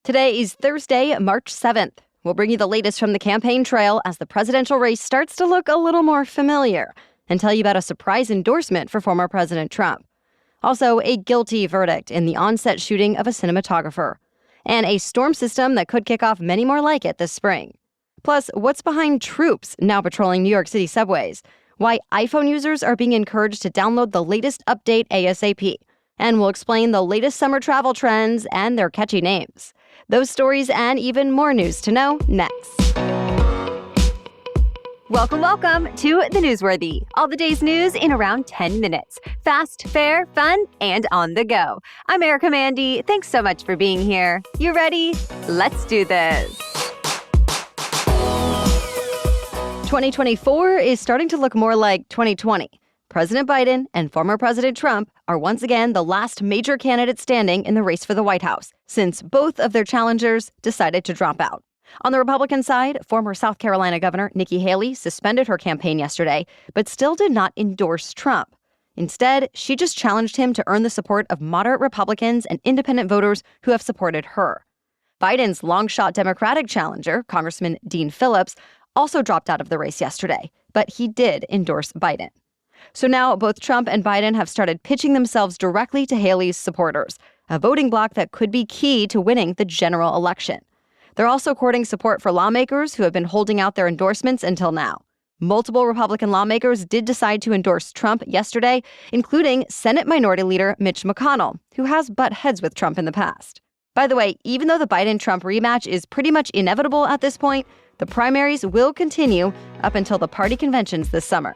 Today is Thursday, March 7th. We'll bring you the latest from the campaign trail as the presidential race starts to look a little more familiar and tell you about a surprise endorsement for former President Trump. Also, a guilty verdict in the on-set shooting of a cinematographer. And a storm system that could kick off many more like it this spring. Plus, what's behind troops now patrolling New York City subways? Why iPhone users are being encouraged to download the latest update ASAP. And we'll explain the latest summer travel trends and their catchy names. Those stories and even more news to know next. Welcome to The Newsworthy. All the day's news in around 10 minutes. Fast, fair, fun, and on the go. I'm Erica Mandy. Thanks so much for being here. You ready? Let's do this. 2024 is starting to look more like 2020. President Biden and former President Trump are once again the last major candidate standing in the race for the White House, since both of their challengers decided to drop out. On the Republican side, former South Carolina Governor Nikki Haley suspended her campaign yesterday, but still did not endorse Trump. Instead, she just challenged him to earn the support of moderate Republicans and independent voters who have supported her. Biden's long-shot Democratic challenger, Congressman Dean Phillips, also dropped out of the race yesterday, but he did endorse Biden. So now both Trump and Biden have started pitching themselves directly to Haley's supporters, a voting bloc that could be key to winning the general election. They're also courting support for lawmakers who have been holding out their endorsements until now. Multiple Republican lawmakers did decide to endorse Trump yesterday, including Senate Minority Leader Mitch McConnell, who has butt heads with Trump in the past. By the way, even though the Biden-Trump rematch is pretty much inevitable at this point, the primaries will continue up until the party conventions this summer.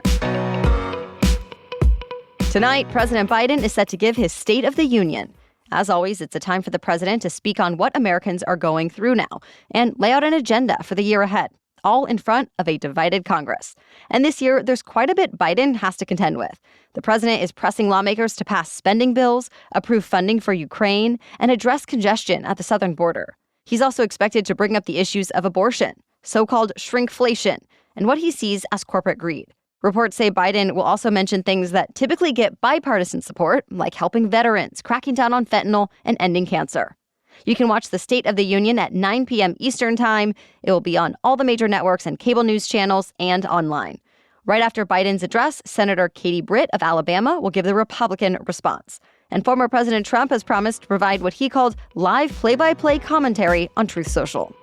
Tonight, President Biden is set to give his State of the Union. As always, it's a time for the president to speak on what Americans are going through now and lay out an agenda for the year ahead, all in front of a divided Congress. And this year, there's quite a bit Biden has to contend with. The president is pressing lawmakers to pass spending bills, approve funding for Ukraine, and address congestion at the southern border. He's also expected to bring up the issues of abortion, so-called shrinkflation, and what he sees as corporate greed. Reports say Biden will also mention things that typically get bipartisan support, like helping veterans, cracking down on fentanyl, and ending cancer. You can watch the State of the Union at 9 p.m. Eastern Time. It will be on all the major networks and cable news channels and online. Right after Biden's address, Senator Katie Britt of Alabama will give the Republican response. And former President Trump has promised to provide what he called live play-by-play commentary on Truth Social.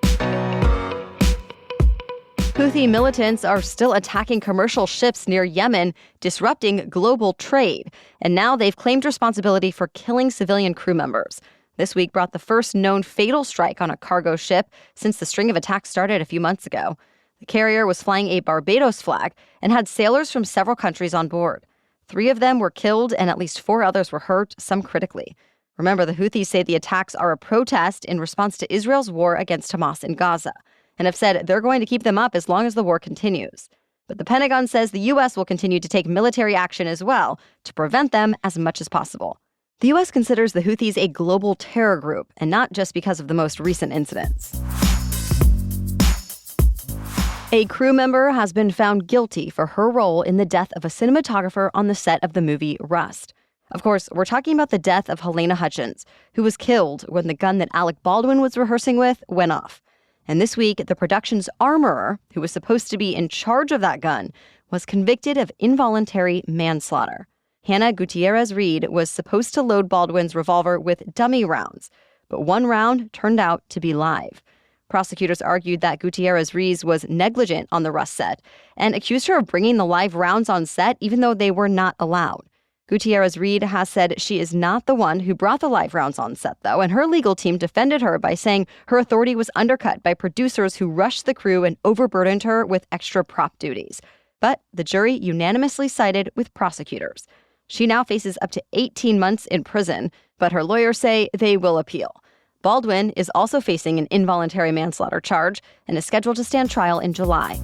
Houthi militants are still attacking commercial ships near Yemen, disrupting global trade. And now they've claimed responsibility for killing civilian crew members. This week brought the first known fatal strike on a cargo ship since the string of attacks started a few months ago. The carrier was flying a Barbados flag and had sailors from several countries on board. 3 of them were killed and at least 4 others were hurt, some critically. Remember, the Houthis say the attacks are a protest in response to Israel's war against Hamas in Gaza, and have said they're going to keep them up as long as the war continues. But the Pentagon says the U.S. will continue to take military action as well to prevent them as much as possible. The U.S. considers the Houthis a global terror group, and not just because of the most recent incidents. A crew member has been found guilty for her role in the death of a cinematographer on the set of the movie Rust. Of course, we're talking about the death of Helena Hutchins, who was killed when the gun that Alec Baldwin was rehearsing with went off. And this week, the production's armorer, who was supposed to be in charge of that gun, was convicted of involuntary manslaughter. Hannah Gutierrez-Reed was supposed to load Baldwin's revolver with dummy rounds, but one round turned out to be live. Prosecutors argued that Gutierrez-Reed was negligent on the Rust set and accused her of bringing the live rounds on set even though they were not allowed. Gutierrez-Reed has said she is not the one who brought the live rounds on set, though, and her legal team defended her by saying her authority was undercut by producers who rushed the crew and overburdened her with extra prop duties. But the jury unanimously sided with prosecutors. She now faces up to 18 months in prison, but her lawyers say they will appeal. Baldwin is also facing an involuntary manslaughter charge and is scheduled to stand trial in July.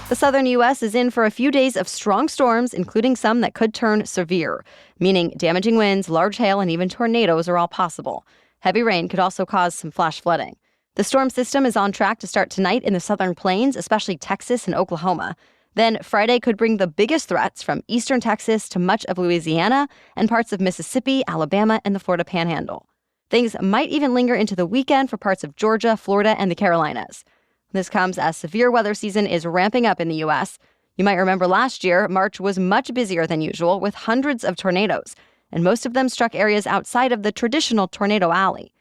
The southern U.S. is in for a few days of strong storms, including some that could turn severe, meaning damaging winds, large hail, and even tornadoes are all possible. Heavy rain could also cause some flash flooding. The storm system is on track to start tonight in the southern plains, especially Texas and Oklahoma. Then Friday could bring the biggest threats from eastern Texas to much of Louisiana and parts of Mississippi, Alabama, and the Florida Panhandle. Things might even linger into the weekend for parts of Georgia, Florida, and the Carolinas. This comes as severe weather season is ramping up in the U.S. You might remember last year, March was much busier than usual with hundreds of tornadoes, and most of them struck areas outside of the traditional tornado alley.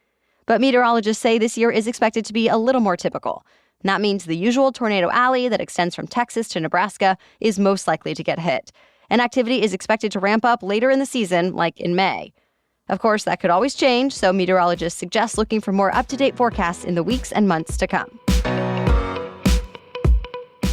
But meteorologists say this year is expected to be a little more typical. And that means the usual tornado alley that extends from Texas to Nebraska is most likely to get hit. And activity is expected to ramp up later in the season, like in May. Of course, that could always change, so meteorologists suggest looking for more up-to-date forecasts in the weeks and months to come.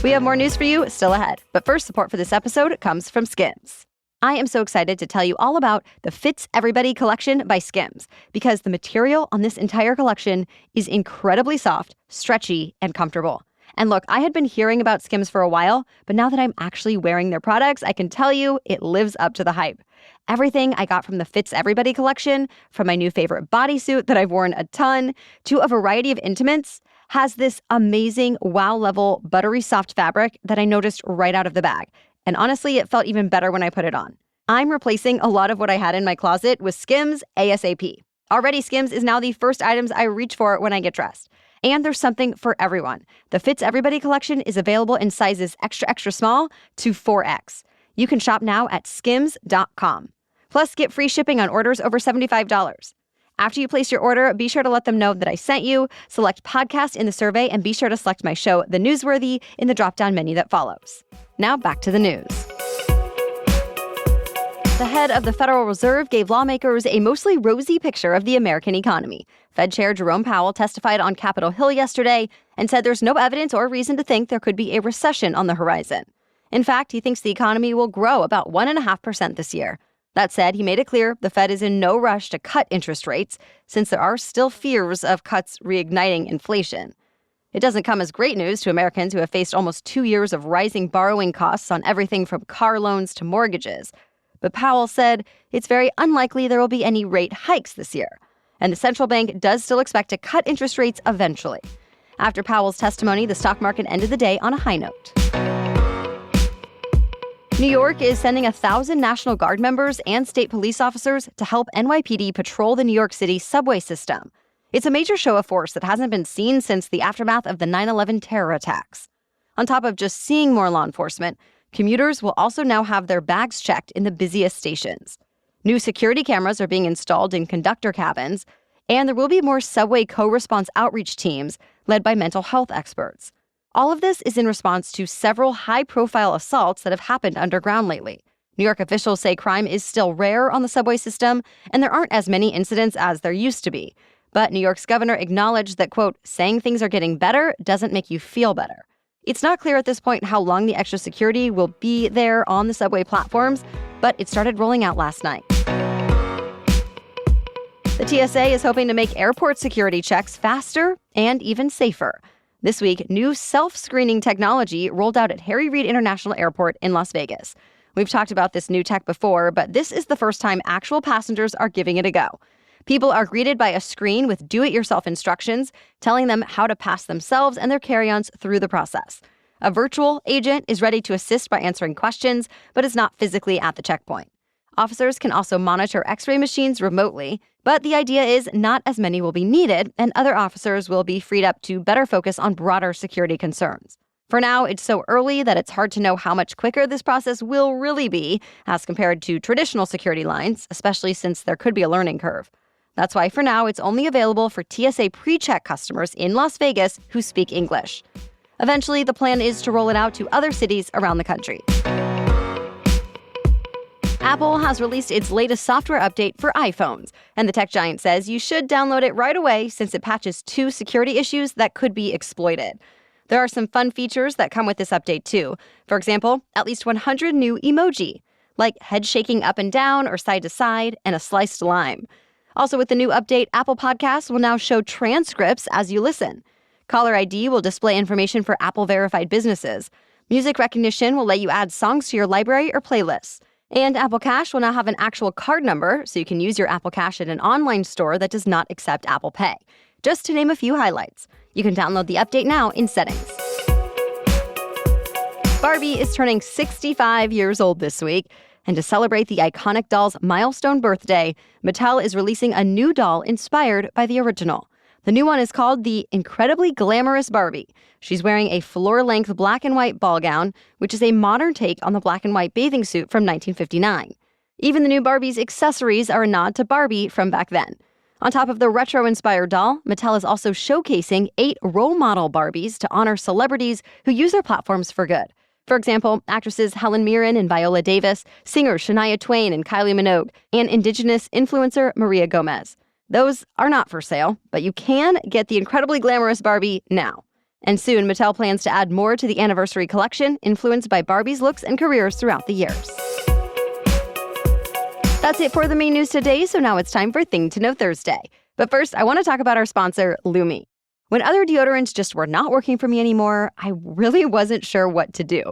We have more news for you still ahead. But first, support for this episode comes from Skims. I am so excited to tell you all about the Fits Everybody collection by Skims because the material on this entire collection is incredibly soft, stretchy, and comfortable. And look, I had been hearing about Skims for a while, but now that I'm actually wearing their products, I can tell you it lives up to the hype. Everything I got from the Fits Everybody collection, from my new favorite bodysuit that I've worn a ton, to a variety of intimates, has this amazing wow-level buttery soft fabric that I noticed right out of the bag. And honestly, it felt even better when I put it on. I'm replacing a lot of what I had in my closet with Skims ASAP. Already, Skims is now the first items I reach for when I get dressed. And there's something for everyone. The Fits Everybody collection is available in sizes extra, extra small to 4X. You can shop now at skims.com. Plus, get free shipping on orders over $75. After you place your order, be sure to let them know that I sent you, select podcast in the survey, and be sure to select my show, The Newsworthy, in the drop-down menu that follows. Now back to the news. The head of the Federal Reserve gave lawmakers a mostly rosy picture of the American economy. Fed Chair Jerome Powell testified on Capitol Hill yesterday and said there's no evidence or reason to think there could be a recession on the horizon. In fact, he thinks the economy will grow about 1.5% this year. That said, he made it clear the Fed is in no rush to cut interest rates since there are still fears of cuts reigniting inflation. It doesn't come as great news to Americans who have faced almost 2 years of rising borrowing costs on everything from car loans to mortgages. But Powell said it's very unlikely there will be any rate hikes this year. And the central bank does still expect to cut interest rates eventually. After Powell's testimony, the stock market ended the day on a high note. New York is sending 1,000 National Guard members and state police officers to help NYPD patrol the New York City subway system. It's a major show of force that hasn't been seen since the aftermath of the 9/11 terror attacks. On top of just seeing more law enforcement, commuters will also now have their bags checked in the busiest stations. New security cameras are being installed in conductor cabins, and there will be more subway co-response outreach teams led by mental health experts. All of this is in response to several high-profile assaults that have happened underground lately. New York officials say crime is still rare on the subway system, and there aren't as many incidents as there used to be. But New York's governor acknowledged that, quote, saying things are getting better doesn't make you feel better. It's not clear at this point how long the extra security will be there on the subway platforms, but it started rolling out last night. The TSA is hoping to make airport security checks faster and even safer. This week, new self-screening technology rolled out at Harry Reid International Airport in Las Vegas. We've talked about this new tech before, but this is the first time actual passengers are giving it a go. People are greeted by a screen with do-it-yourself instructions, telling them how to pass themselves and their carry-ons through the process. A virtual agent is ready to assist by answering questions, but is not physically at the checkpoint. Officers can also monitor X-ray machines remotely, but the idea is not as many will be needed, and other officers will be freed up to better focus on broader security concerns. For now, it's so early that it's hard to know how much quicker this process will really be as compared to traditional security lines, especially since there could be a learning curve. That's why for now, it's only available for TSA pre-check customers in Las Vegas who speak English. Eventually, the plan is to roll it out to other cities around the country. Apple has released its latest software update for iPhones, and the tech giant says you should download it right away since it patches 2 security issues that could be exploited. There are some fun features that come with this update too. For example, at least 100 new emoji, like head shaking up and down or side to side and a sliced lime. Also with the new update, Apple Podcasts will now show transcripts as you listen. Caller ID will display information for Apple-verified businesses. Music recognition will let you add songs to your library or playlists. And Apple Cash will now have an actual card number, so you can use your Apple Cash at an online store that does not accept Apple Pay. Just to name a few highlights. You can download the update now in Settings. Barbie is turning 65 years old this week. And to celebrate the iconic doll's milestone birthday, Mattel is releasing a new doll inspired by the original. The new one is called the Incredibly Glamorous Barbie. She's wearing a floor-length black and white ball gown, which is a modern take on the black and white bathing suit from 1959. Even the new Barbie's accessories are a nod to Barbie from back then. On top of the retro-inspired doll, Mattel is also showcasing 8 role model Barbies to honor celebrities who use their platforms for good. For example, actresses Helen Mirren and Viola Davis, singers Shania Twain and Kylie Minogue, and Indigenous influencer Maria Gomez. Those are not for sale, but you can get the Incredibly Glamorous Barbie now. And soon, Mattel plans to add more to the anniversary collection, influenced by Barbie's looks and careers throughout the years. That's it for the main news today, so now it's time for Thing to Know Thursday. But first, I want to talk about our sponsor, Lumi. When other deodorants just were not working for me anymore, I really wasn't sure what to do.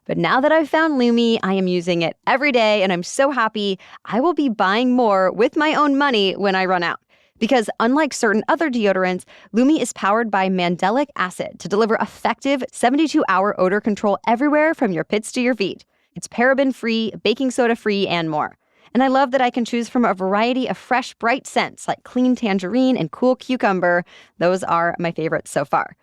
But now that I've found Lumi, I am using it every day, and I'm so happy I will be buying more with my own money when I run out. Because unlike certain other deodorants, Lumi is powered by mandelic acid to deliver effective 72-hour odor control everywhere from your pits to your feet. It's paraben-free, baking soda-free, and more. And I love that I can choose from a variety of fresh, bright scents like clean tangerine and cool cucumber. Those are my favorites so far.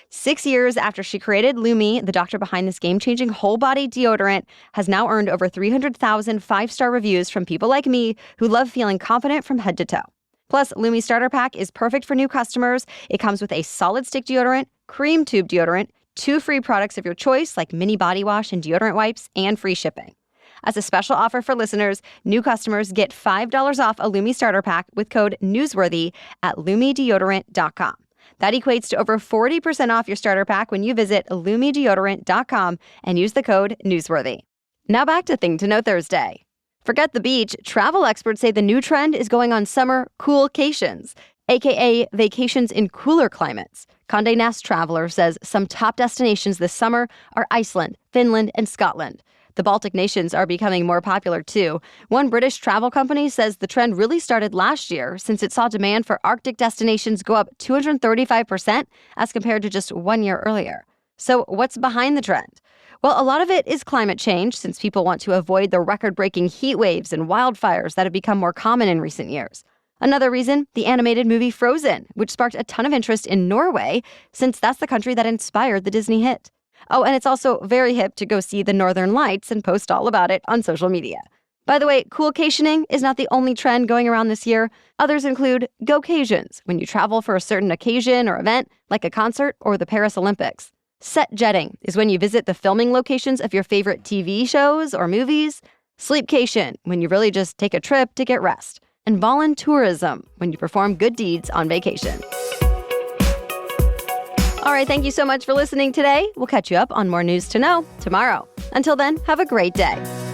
6 years after she created Lumi, the doctor behind this game-changing whole-body deodorant has now earned over 300,000 five-star reviews from people like me who love feeling confident from head to toe. Plus, Lumi Starter Pack is perfect for new customers. It comes with a solid-stick deodorant, cream tube deodorant, 2 free products of your choice like mini body wash and deodorant wipes, and free shipping. As a special offer for listeners, new customers get $5 off a Lumi Starter Pack with code NEWSWORTHY at LumiDeodorant.com. That equates to over 40% off your starter pack when you visit LumiDeodorant.com and use the code NEWSWORTHY. Now back to Thing to Know Thursday. Forget the beach. Travel experts say the new trend is going on summer coolcations, aka vacations in cooler climates. Condé Nast Traveler says some top destinations this summer are Iceland, Finland, and Scotland. The Baltic nations are becoming more popular too. One British travel company says the trend really started last year since it saw demand for Arctic destinations go up 235% as compared to just 1 year earlier. So what's behind the trend? Well, a lot of it is climate change since people want to avoid the record-breaking heat waves and wildfires that have become more common in recent years. Another reason, the animated movie Frozen, which sparked a ton of interest in Norway since that's the country that inspired the Disney hit. Oh, and it's also very hip to go see the Northern Lights and post all about it on social media. By the way, coolcationing is not the only trend going around this year. Others include gocations, when you travel for a certain occasion or event, like a concert or the Paris Olympics. Set jetting is when you visit the filming locations of your favorite TV shows or movies. Sleepcation, when you really just take a trip to get rest. And voluntourism, when you perform good deeds on vacation. All right, thank you so much for listening today. We'll catch you up on more news to know tomorrow. Until then, have a great day.